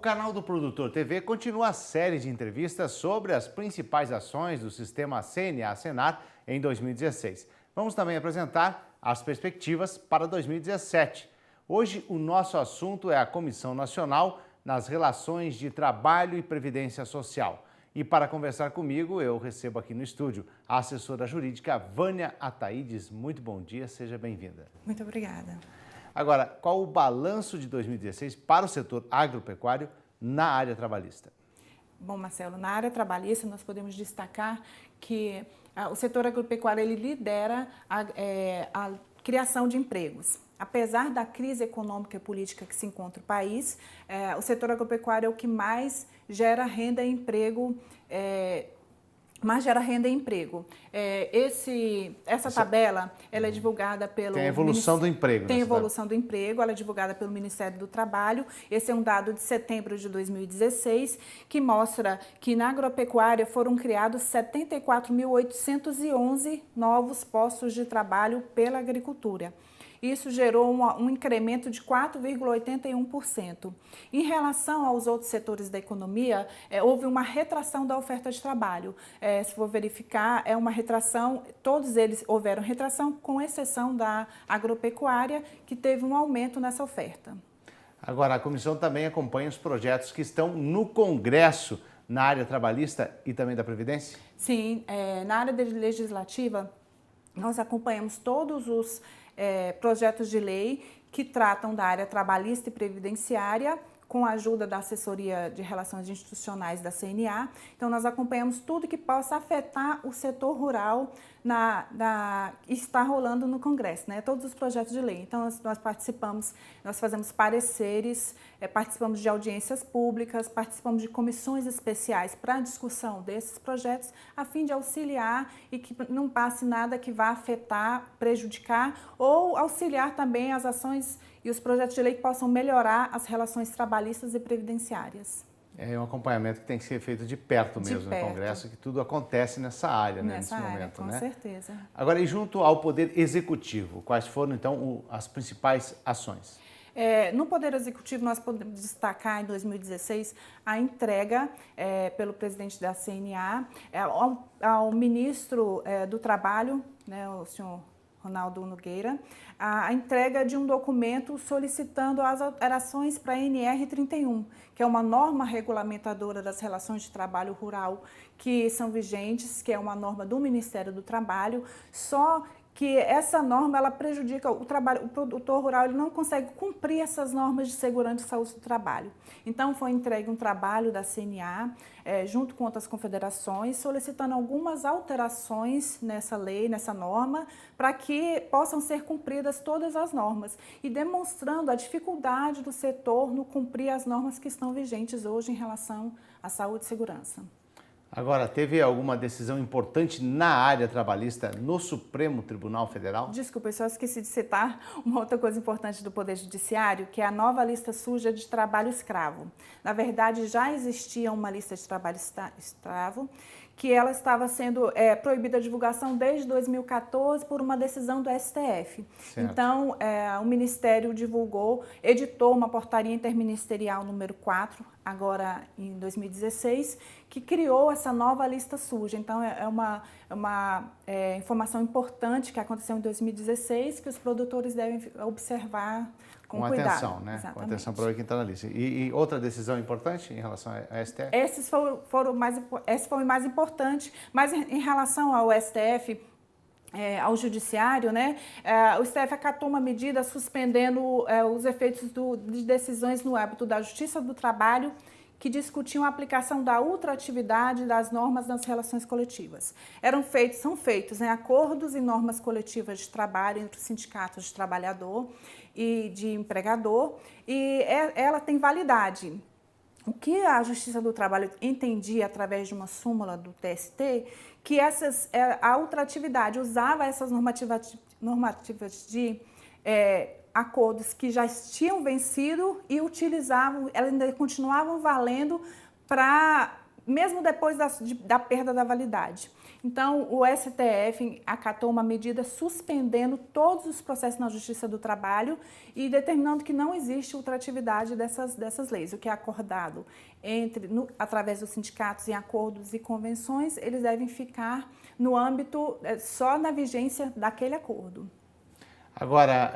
canal do Produtor TV continua a série de entrevistas sobre as principais ações do sistema CNA-Senar em 2016. Vamos também apresentar as perspectivas para 2017. Hoje o nosso assunto é a Comissão Nacional nas Relações de Trabalho e Previdência Social. E para conversar comigo, eu recebo aqui no estúdio a assessora jurídica Vânia Ataídes. Muito bom dia, seja bem-vinda. Muito obrigada. Agora, qual o balanço de 2016 para o setor agropecuário na área trabalhista? Bom, Marcelo, na área trabalhista nós podemos destacar que o setor agropecuário ele lidera a criação de empregos. Apesar da crise econômica e política que se encontra o país, o setor agropecuário é o que mais gera renda e emprego. Essa tabela ela é divulgada pelo... Tem a evolução do emprego. Tem a evolução do emprego, ela é divulgada pelo Ministério do Trabalho. Esse é um dado de setembro de 2016, que mostra que na agropecuária foram criados 74.811 novos postos de trabalho pela agricultura. Isso gerou um incremento de 4,81%. Em relação aos outros setores da economia, houve uma retração da oferta de trabalho. Se for verificar, é uma retração, todos eles houveram retração, com exceção da agropecuária, que teve um aumento nessa oferta. Agora, a comissão também acompanha os projetos que estão no Congresso, na área trabalhista e também da Previdência? Sim, na área legislativa, nós acompanhamos todos os projetos de lei que tratam da área trabalhista e previdenciária, com a ajuda da Assessoria de Relações Institucionais da CNA. Então, nós acompanhamos tudo que possa afetar o setor rural que está rolando no Congresso, né? Todos os projetos de lei. Então, nós participamos, nós fazemos pareceres, participamos de audiências públicas, participamos de comissões especiais para a discussão desses projetos, a fim de auxiliar e que não passe nada que vá afetar, prejudicar ou auxiliar também as ações e os projetos de lei que possam melhorar as relações trabalhistas e previdenciárias. É um acompanhamento que tem que ser feito de perto mesmo no Congresso, que tudo acontece nessa área, nesse momento. Com certeza. Agora, e junto ao Poder Executivo, quais foram, então, as principais ações? No Poder Executivo, nós podemos destacar, em 2016, a entrega pelo presidente da CNA ao ministro do Trabalho, né, o senhor Ronaldo Nogueira, a entrega de um documento solicitando as alterações para a NR31, que é uma norma regulamentadora das relações de trabalho rural que são vigentes, que é uma norma do Ministério do Trabalho, só que essa norma ela prejudica o trabalho, o produtor rural ele não consegue cumprir essas normas de segurança e saúde do trabalho. Então foi entregue um trabalho da CNA, junto com outras confederações, solicitando algumas alterações nessa lei, nessa norma, para que possam ser cumpridas todas as normas e demonstrando a dificuldade do setor no cumprir as normas que estão vigentes hoje em relação à saúde e segurança. Agora, teve alguma decisão importante na área trabalhista no Supremo Tribunal Federal? Desculpa, eu só esqueci de citar uma outra coisa importante do Poder Judiciário, que é a nova lista suja de trabalho escravo. Na verdade, já existia uma lista de trabalho escravo, que ela estava sendo proibida a divulgação desde 2014 por uma decisão do STF. Certo. Então, o Ministério editou uma portaria interministerial número 4, agora em 2016, que criou essa nova lista suja. Então, é uma informação importante que aconteceu em 2016, que os produtores devem observar com cuidado. Atenção, né? Exatamente. Com atenção para quem está na lista. E outra decisão importante em relação ao STF? Esse foi o mais importante, mas em relação ao STF, ao Judiciário, né, o STF acatou uma medida suspendendo os efeitos de decisões no âmbito da Justiça do Trabalho que discutiam a aplicação da ultratividade das normas nas relações coletivas. São feitos acordos e normas coletivas de trabalho entre os sindicatos de trabalhador e de empregador, e ela tem validade. O que a Justiça do Trabalho entendia através de uma súmula do TST, que a ultratividade usava essas normativas de acordos que já tinham vencido e utilizavam, elas ainda continuavam valendo para mesmo depois da perda da validade. Então, o STF acatou uma medida suspendendo todos os processos na Justiça do Trabalho e determinando que não existe ultratividade dessas leis. O que é acordado através dos sindicatos em acordos e convenções, eles devem ficar no âmbito, só na vigência daquele acordo. Agora,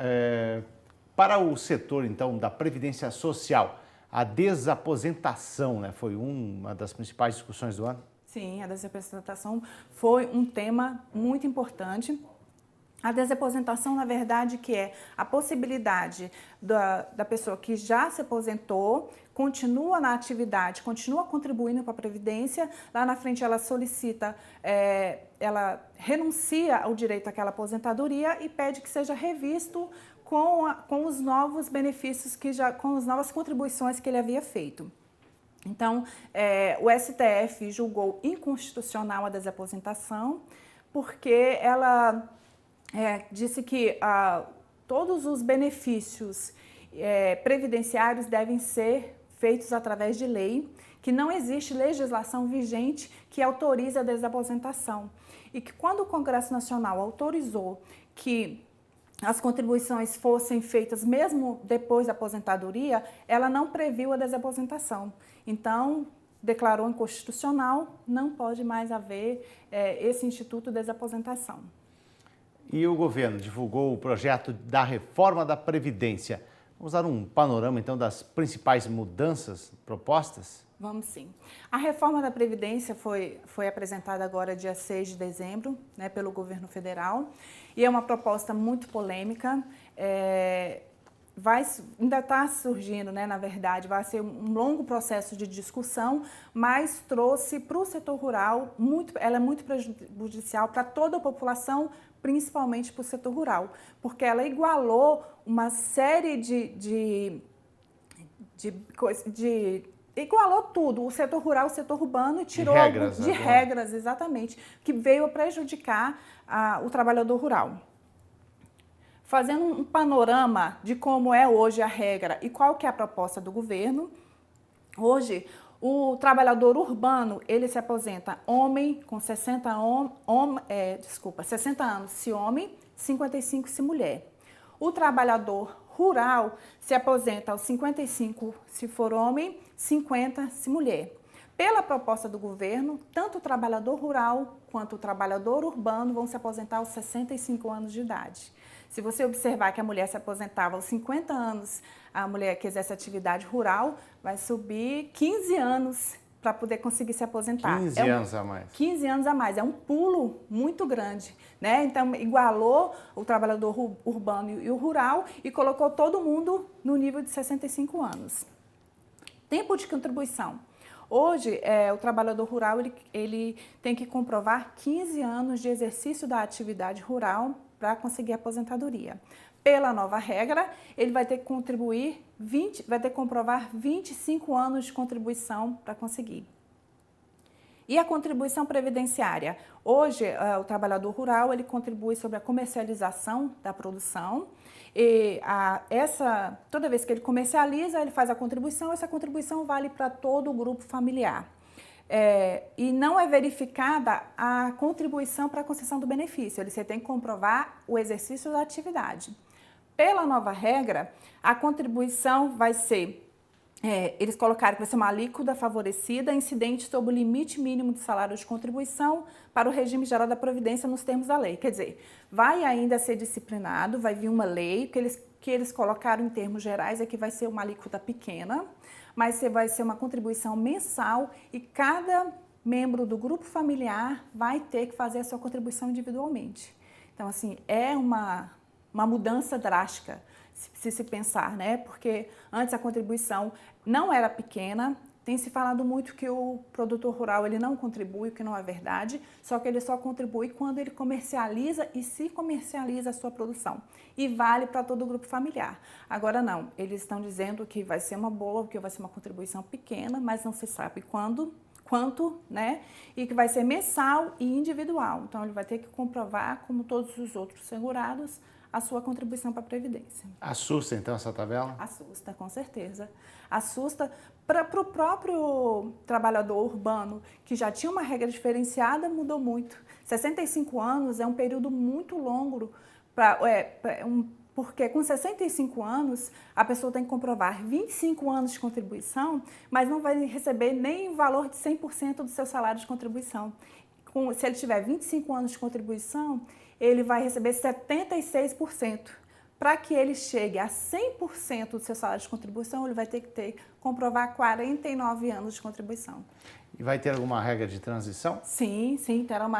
para o setor, então, da Previdência Social, a desaposentação, né, foi uma das principais discussões do ano? Sim, a desaposentação foi um tema muito importante. A desaposentação, na verdade, que é a possibilidade da pessoa que já se aposentou, continua na atividade, continua contribuindo para a Previdência, lá na frente ela solicita, ela renuncia ao direito àquela aposentadoria e pede que seja revisto com os novos benefícios, com as novas contribuições que ele havia feito. Então, o STF julgou inconstitucional a desaposentação, porque ela disse que todos os benefícios previdenciários devem ser feitos através de lei, que não existe legislação vigente que autorize a desaposentação. E que quando o Congresso Nacional autorizou que as contribuições fossem feitas mesmo depois da aposentadoria, ela não previu a desaposentação. Então, declarou inconstitucional, não pode mais haver esse instituto de desaposentação. E o governo divulgou o projeto da reforma da Previdência. Vamos dar um panorama, então, das principais mudanças propostas? Vamos sim. A reforma da Previdência foi apresentada agora dia 6 de dezembro, né, pelo governo federal, e é uma proposta muito polêmica. Ainda está surgindo, né, na verdade, vai ser um longo processo de discussão, mas trouxe para o setor rural, ela é muito prejudicial para toda a população, principalmente para o setor rural, porque ela igualou uma série igualou tudo, o setor rural, o setor urbano, e tirou de regras, exatamente, que veio a prejudicar o trabalhador rural. Fazendo um panorama de como é hoje a regra e qual que é a proposta do governo, hoje o trabalhador urbano, ele se aposenta homem com 60 anos se homem, 55 se mulher. O trabalhador rural se aposenta aos 55 se for homem, 50 se mulher. Pela proposta do governo, tanto o trabalhador rural quanto o trabalhador urbano vão se aposentar aos 65 anos de idade. Se você observar que a mulher se aposentava aos 50 anos, a mulher que exerce atividade rural vai subir 15 anos para poder conseguir se aposentar. 15 anos a mais. 15 anos a mais. É um pulo muito grande, né? Então, igualou o trabalhador urbano e o rural e colocou todo mundo no nível de 65 anos. Tempo de contribuição. Hoje, o trabalhador rural ele tem que comprovar 15 anos de exercício da atividade rural para conseguir a aposentadoria. Pela nova regra, ele vai ter que comprovar 25 anos de contribuição para conseguir. E a contribuição previdenciária? Hoje, o trabalhador rural ele contribui sobre a comercialização da produção. E toda vez que ele comercializa, ele faz a contribuição, essa contribuição vale para todo o grupo familiar. E não é verificada a contribuição para a concessão do benefício, você tem que comprovar o exercício da atividade. Pela nova regra, a contribuição vai ser, eles colocaram que vai ser uma alíquota favorecida incidente sobre o limite mínimo de salário de contribuição para o regime geral da Previdência nos termos da lei. Quer dizer, vai ainda ser disciplinado, vai vir uma lei que eles colocaram em termos gerais, que vai ser uma alíquota pequena, mas vai ser uma contribuição mensal e cada membro do grupo familiar vai ter que fazer a sua contribuição individualmente. Então, assim, é uma mudança drástica, se pensar, né? Porque antes a contribuição não era pequena, tem se falado muito que o produtor rural ele não contribui, o que não é verdade, só que ele só contribui quando ele comercializa e se comercializa a sua produção. E vale para todo o grupo familiar. Agora não, eles estão dizendo que vai ser uma boa, que vai ser uma contribuição pequena, mas não se sabe quanto, né? E que vai ser mensal e individual. Então ele vai ter que comprovar, como todos os outros segurados, a sua contribuição para a Previdência. Assusta então essa tabela? Assusta, com certeza. Assusta para o próprio trabalhador urbano, que já tinha uma regra diferenciada, mudou muito. 65 anos é um período muito longo, porque com 65 anos a pessoa tem que comprovar 25 anos de contribuição, mas não vai receber nem o valor de 100% do seu salário de contribuição. Se ele tiver 25 anos de contribuição, ele vai receber 76%. Para que ele chegue a 100% do seu salário de contribuição, ele vai ter que comprovar 49 anos de contribuição. E vai ter alguma regra de transição? Sim,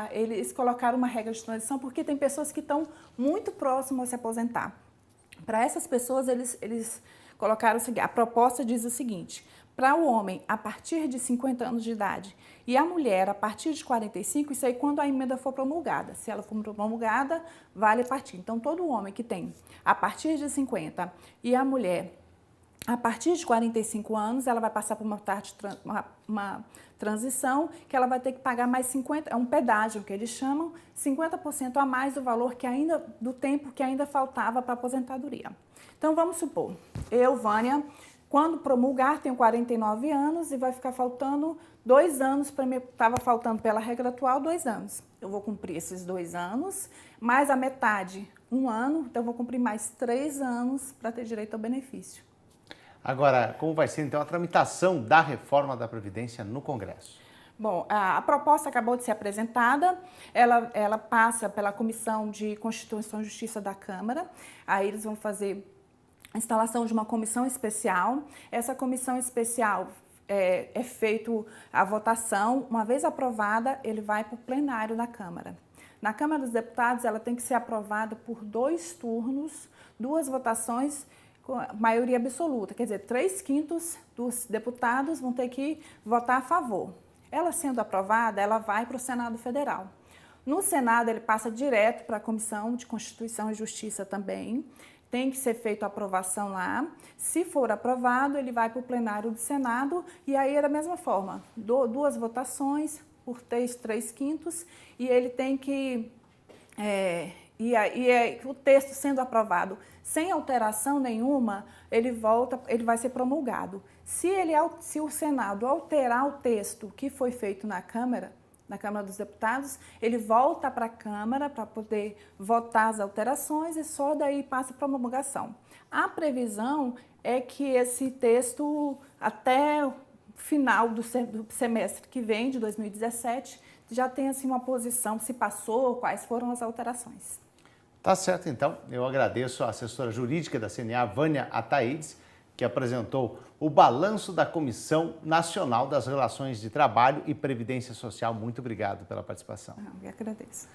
eles colocaram uma regra de transição porque tem pessoas que estão muito próximas a se aposentar. Para essas pessoas, eles colocaram o seguinte, a proposta diz o seguinte: para o homem a partir de 50 anos de idade e a mulher a partir de 45, isso aí quando a emenda for promulgada. Se ela for promulgada, vale a partir. Então, todo homem que tem a partir de 50 e a mulher a partir de 45 anos, ela vai passar por uma transição que ela vai ter que pagar mais 50, é um pedágio que eles chamam, 50% a mais do valor do tempo que ainda faltava para a aposentadoria. Então, vamos supor, eu, Vânia, quando promulgar, tenho 49 anos e vai ficar faltando 2 anos para mim. Estava faltando pela regra atual 2 anos. Eu vou cumprir esses 2 anos, mais a metade, 1 ano, então eu vou cumprir mais 3 anos para ter direito ao benefício. Agora, como vai ser então a tramitação da reforma da Previdência no Congresso? Bom, a proposta acabou de ser apresentada, ela passa pela Comissão de Constituição e Justiça da Câmara, aí eles vão fazer a instalação de uma comissão especial. Essa comissão especial é feita a votação, uma vez aprovada, ele vai para o plenário da Câmara. Na Câmara dos Deputados, ela tem que ser aprovada por 2 turnos, 2 votações, com maioria absoluta, quer dizer, 3/5 dos deputados vão ter que votar a favor. Ela sendo aprovada, ela vai para o Senado Federal. No Senado, ele passa direto para a Comissão de Constituição e Justiça também, tem que ser feita a aprovação lá. Se for aprovado, ele vai para o plenário do Senado e aí é da mesma forma, 2 votações por 3/5 e ele tem que... o texto sendo aprovado sem alteração nenhuma, ele vai ser promulgado. Se o Senado alterar o texto que foi feito na Câmara dos Deputados, ele volta para a Câmara para poder votar as alterações e só daí passa para a promulgação. A previsão é que esse texto, até o final do semestre que vem, de 2017, já tenha assim, uma posição, se passou, quais foram as alterações. Tá certo, então. Eu agradeço a assessora jurídica da CNA, Vânia Ataídes, que apresentou o balanço da Comissão Nacional das Relações de Trabalho e Previdência Social. Muito obrigado pela participação. Eu agradeço.